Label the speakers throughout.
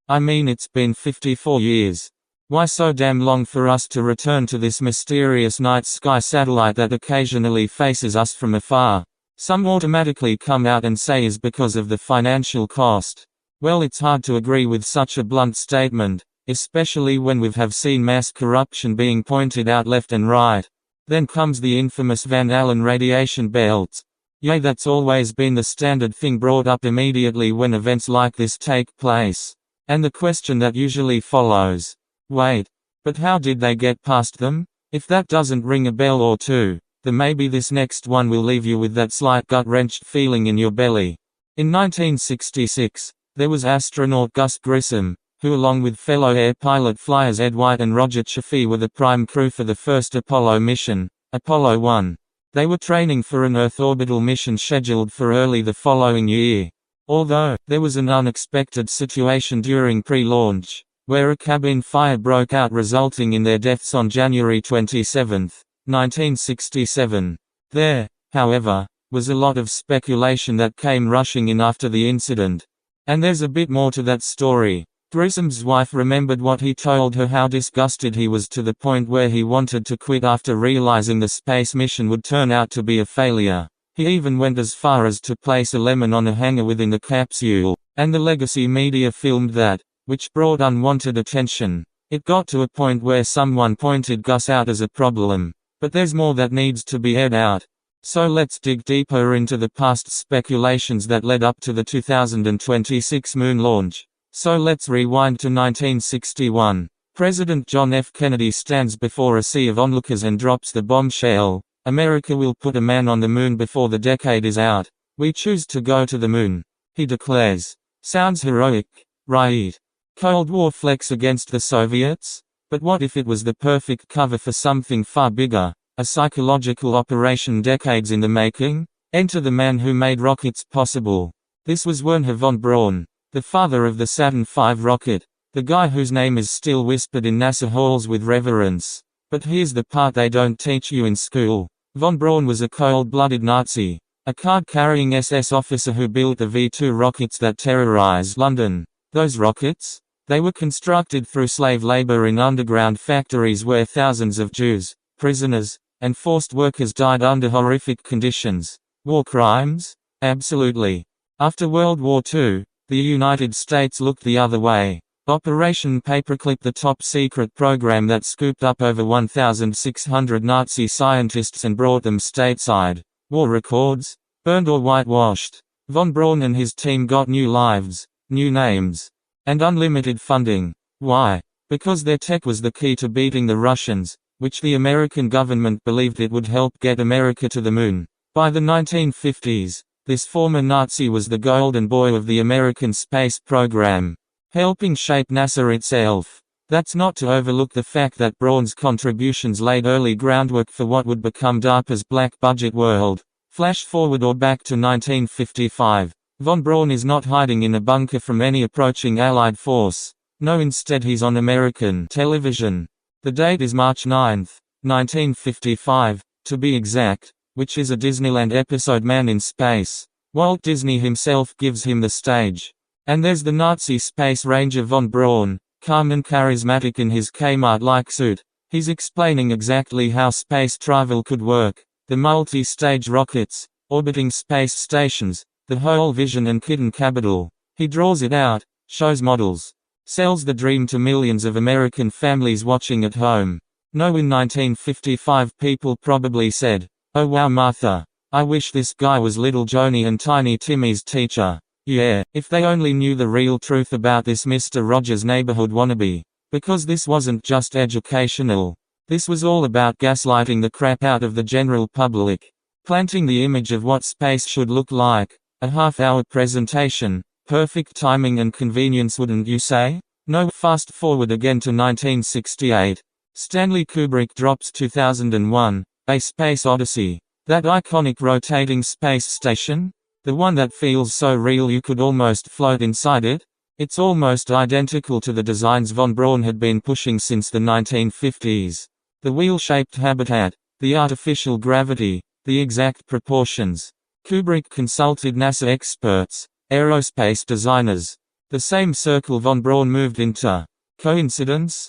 Speaker 1: I mean, it's been 54 years. Why so damn long for us to return to this mysterious night sky satellite that occasionally faces us from afar? Some automatically come out and say is because of the financial cost. Well, it's hard to agree with such a blunt statement, especially when we have seen mass corruption being pointed out left and right. Then comes the infamous Van Allen radiation belts. Yea, that's always been the standard thing brought up immediately when events like this take place. And the question that usually follows: wait, but how did they get past them? If that doesn't ring a bell or two, then maybe this next one will leave you with that slight gut-wrenched feeling in your belly. In 1966, there was astronaut Gus Grissom, who along with fellow air pilot flyers Ed White and Roger Chaffee were the prime crew for the first Apollo mission, Apollo 1. They were training for an Earth orbital mission scheduled for early the following year. Although, there was an unexpected situation during pre-launch, where a cabin fire broke out resulting in their deaths on January 27, 1967. There, however, was a lot of speculation that came rushing in after the incident. And there's a bit more to that story. Grissom's wife remembered what he told her, how disgusted he was to the point where he wanted to quit after realizing the space mission would turn out to be a failure. He even went as far as to place a lemon on a hanger within the capsule, and the legacy media filmed that, which brought unwanted attention. It got to a point where someone pointed Gus out as a problem. But there's more that needs to be aired out. So let's dig deeper into the past speculations that led up to the 2026 moon launch. So let's rewind to 1961. President John F. Kennedy stands before a sea of onlookers and drops the bombshell: America will put a man on the moon before the decade is out. We choose to go to the moon, he declares. Sounds heroic, right? Cold War flex against the Soviets? But what if it was the perfect cover for something far bigger, a psychological operation decades in the making? Enter the man who made rockets possible. This was Wernher von Braun, the father of the Saturn V rocket, the guy whose name is still whispered in NASA halls with reverence. But here's the part they don't teach you in school. Von Braun was a cold-blooded Nazi, a card-carrying SS officer who built the V-2 rockets that terrorized London. Those rockets? They were constructed through slave labor in underground factories where thousands of Jews, prisoners, and forced workers died under horrific conditions. War crimes? Absolutely. After World War II, the United States looked the other way. Operation Paperclip, the top-secret program that scooped up over 1,600 Nazi scientists and brought them stateside. War records? Burned or whitewashed. Von Braun and his team got new lives, new names, and unlimited funding. Why? Because their tech was the key to beating the Russians, which the American government believed it would help get America to the moon. By the 1950s, this former Nazi was the golden boy of the American space program, helping shape NASA itself. That's not to overlook the fact that Braun's contributions laid early groundwork for what would become DARPA's black budget world. Flash forward or back to 1955. Von Braun is not hiding in a bunker from any approaching Allied force. No, instead he's on American television. The date is March 9, 1955, to be exact, which is a Disneyland episode Man in Space. Walt Disney himself gives him the stage. And there's the Nazi space ranger Von Braun, calm and charismatic in his Kmart-like suit. He's explaining exactly how space travel could work, the multi-stage rockets, orbiting space stations, the whole vision and hidden capital. He draws it out, shows models, sells the dream to millions of American families watching at home. No, in 1955 people probably said, "Oh wow Martha, I wish this guy was little Joni and Tiny Timmy's teacher." Yeah, if they only knew the real truth about this Mr. Rogers' neighborhood wannabe. Because this wasn't just educational. This was all about gaslighting the crap out of the general public. Planting the image of what space should look like. A half-hour presentation. Perfect timing and convenience, wouldn't you say? No, fast forward again to 1968. Stanley Kubrick drops 2001, A Space Odyssey. That iconic rotating space station? The one that feels so real you could almost float inside it? It's almost identical to the designs von Braun had been pushing since the 1950s. The wheel-shaped habitat, the artificial gravity, the exact proportions. Kubrick consulted NASA experts, aerospace designers. The same circle von Braun moved into. Coincidence?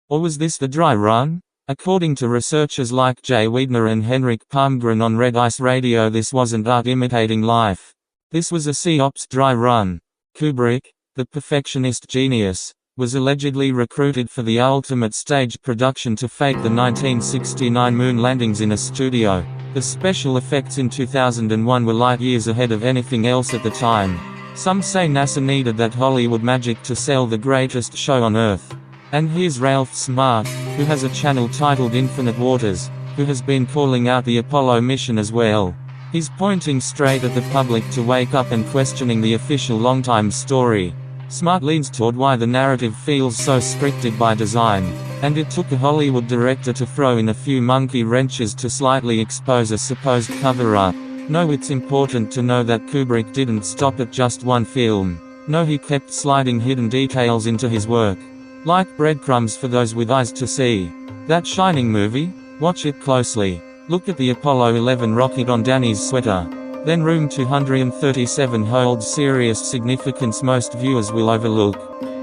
Speaker 1: Or was this the dry run? According to researchers like Jay Wiedner and Henrik Palmgren on Red Ice Radio, this wasn't art imitating life. This was a COPS dry run. Kubrick, the perfectionist genius, was allegedly recruited for the ultimate stage production to fake the 1969 moon landings in a studio. The special effects in 2001 were light years ahead of anything else at the time. Some say NASA needed that Hollywood magic to sell the greatest show on Earth. And here's Ralph Smart, who has a channel titled Infinite Waters, who has been calling out the Apollo mission as well. He's pointing straight at the public to wake up and questioning the official long-time story. Smart leans toward why the narrative feels so scripted by design, and it took a Hollywood director to throw in a few monkey wrenches to slightly expose a supposed cover-up. No, it's important to know that Kubrick didn't stop at just one film. No, he kept sliding hidden details into his work. Like breadcrumbs for those with eyes to see. That Shining movie? Watch it closely. Look at the Apollo 11 rocket on Danny's sweater. Then Room 237 holds serious significance most viewers will overlook.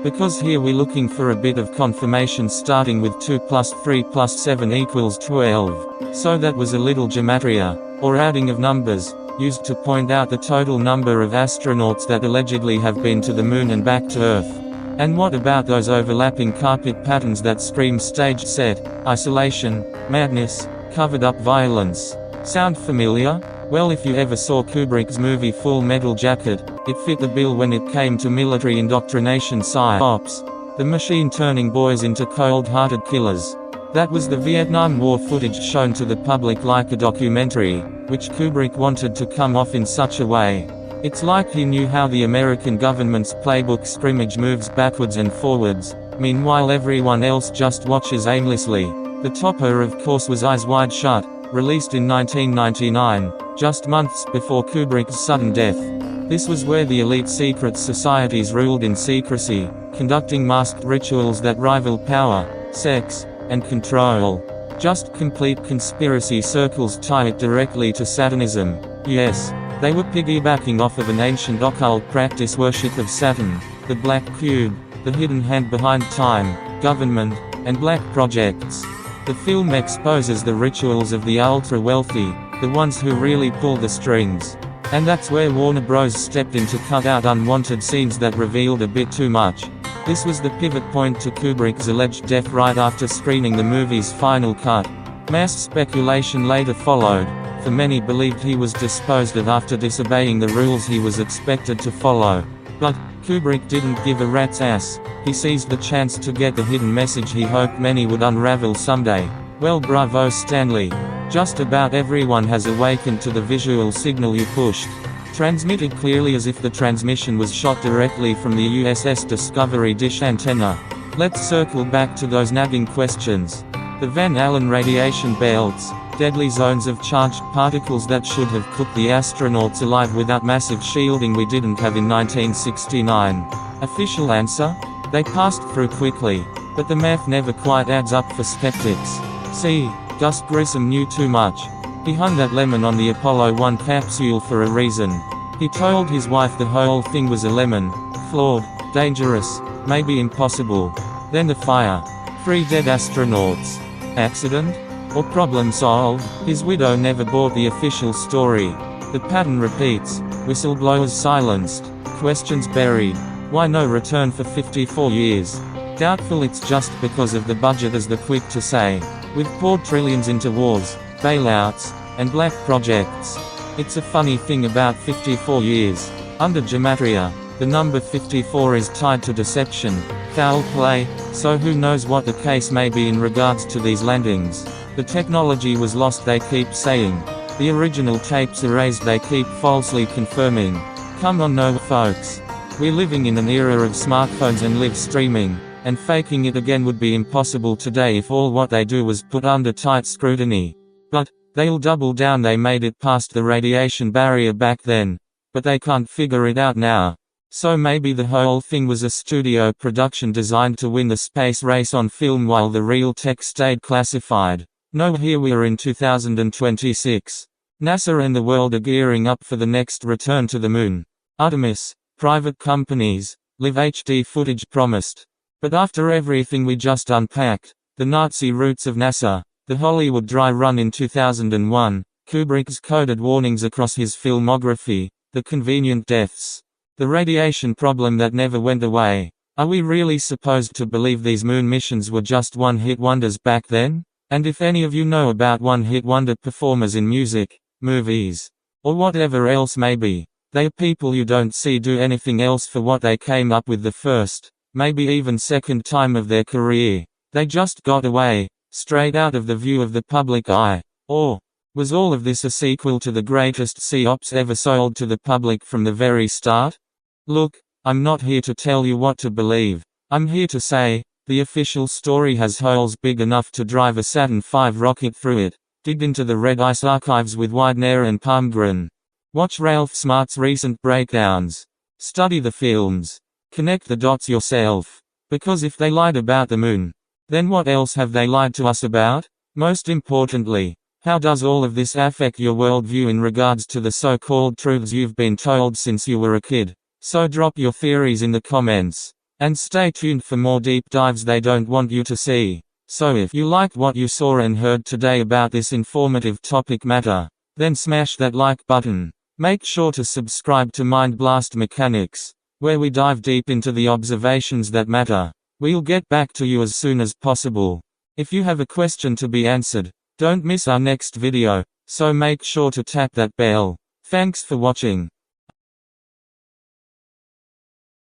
Speaker 1: Because here we're looking for a bit of confirmation, starting with 2 plus 3 plus 7 equals 12. So that was a little gematria, or adding of numbers, used to point out the total number of astronauts that allegedly have been to the moon and back to Earth. And what about those overlapping carpet patterns that scream stage set, isolation, madness, covered up violence? Sound familiar? Well, if you ever saw Kubrick's movie Full Metal Jacket, it fit the bill when it came to military indoctrination psyops. The machine turning boys into cold-hearted killers. That was the Vietnam War footage shown to the public like a documentary, which Kubrick wanted to come off in such a way. It's like he knew how the American government's playbook scrimmage moves backwards and forwards, meanwhile everyone else just watches aimlessly. The topper of course was Eyes Wide Shut, released in 1999, just months before Kubrick's sudden death. This was where the elite secret societies ruled in secrecy, conducting masked rituals that rival power, sex, and control. Just complete conspiracy circles tie it directly to Satanism. Yes. They were piggybacking off of an ancient occult practice worship of Saturn, the Black Cube, the hidden hand behind time, government, and black projects. The film exposes the rituals of the ultra-wealthy, the ones who really pull the strings. And that's where Warner Bros. Stepped in to cut out unwanted scenes that revealed a bit too much. This was the pivot point to Kubrick's alleged death right after screening the movie's final cut. Mass speculation later followed, for many believed he was disposed of after disobeying the rules he was expected to follow. But Kubrick didn't give a rat's ass. He seized the chance to get the hidden message he hoped many would unravel someday. Well, bravo Stanley. Just about everyone has awakened to the visual signal you pushed. Transmitted clearly as if the transmission was shot directly from the USS Discovery dish antenna. Let's circle back to those nagging questions. The Van Allen radiation belts, deadly zones of charged particles that should have cooked the astronauts alive without massive shielding we didn't have in 1969. Official answer? They passed through quickly. But the math never quite adds up for skeptics. See, Gus Grissom knew too much. He hung that lemon on the Apollo 1 capsule for a reason. He told his wife the whole thing was a lemon. Flawed, dangerous, maybe impossible. Then the fire. 3 dead astronauts. Accident? Or problem solved? His widow never bought the official story. The pattern repeats. Whistleblowers silenced. Questions buried. Why no return for 54 years? Doubtful it's just because of the budget, as the quick to say. We've poured trillions into wars, bailouts, and black projects. It's a funny thing about 54 years. Under gematria, the number 54 is tied to deception, foul play, so who knows what the case may be in regards to these landings. The technology was lost, they keep saying. The original tapes erased, they keep falsely confirming. Come on no folks. We're living in an era of smartphones and live streaming, and faking it again would be impossible today if all what they do was put under tight scrutiny. But they'll double down. They made it past the radiation barrier back then, but they can't figure it out now. So maybe the whole thing was a studio production designed to win the space race on film while the real tech stayed classified. No, here we are in 2026. NASA and the world are gearing up for the next return to the moon. Artemis, private companies, live HD footage promised. But after everything we just unpacked, the Nazi roots of NASA, the Hollywood dry run in 2001, Kubrick's coded warnings across his filmography, the convenient deaths, the radiation problem that never went away. Are we really supposed to believe these moon missions were just one-hit wonders back then? And if any of you know about one-hit wonder performers in music, movies, or whatever else may be, they are people you don't see do anything else for what they came up with the first, maybe even second time of their career. They just got away, straight out of the view of the public eye. Or was all of this a sequel to the greatest psyops ever sold to the public from the very start? Look, I'm not here to tell you what to believe. I'm here to say, the official story has holes big enough to drive a Saturn V rocket through it. Dig into the Red Ice archives with Wernher and Palmgren. Watch Ralph Smart's recent breakdowns. Study the films. Connect the dots yourself. Because if they lied about the moon, then what else have they lied to us about? Most importantly, how does all of this affect your worldview in regards to the so-called truths you've been told since you were a kid? So drop your theories in the comments. And stay tuned for more deep dives they don't want you to see. So if you liked what you saw and heard today about this informative topic matter, then smash that like button. Make sure to subscribe to Mind Blast Mechanics, where we dive deep into the observations that matter. We'll get back to you as soon as possible. If you have a question to be answered, don't miss our next video, so make sure to tap that bell. Thanks for watching.